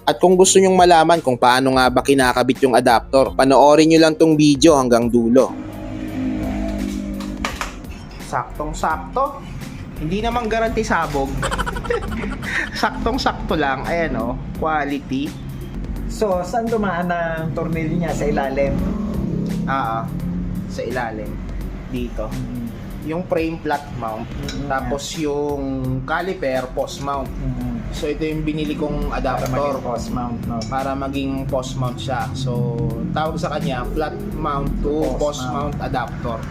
At kung gusto nyong malaman kung paano nga ba kinakabit yung adapter, panoorin nyo lang tong video hanggang dulo. Saktong-sakto. Hindi naman garanti sabog. Saktong-sakto lang. Ayan o, quality. So, saan dumaan ang tornilyo niya? Sa ilalim? Sa ilalim. Dito. Yung frame flat mount. Tapos yung caliper post mount. So ito yung binili kong adapter Para maging post mount, no? para maging post mount siya. So tawag sa kanya flat mount to post mount adapter.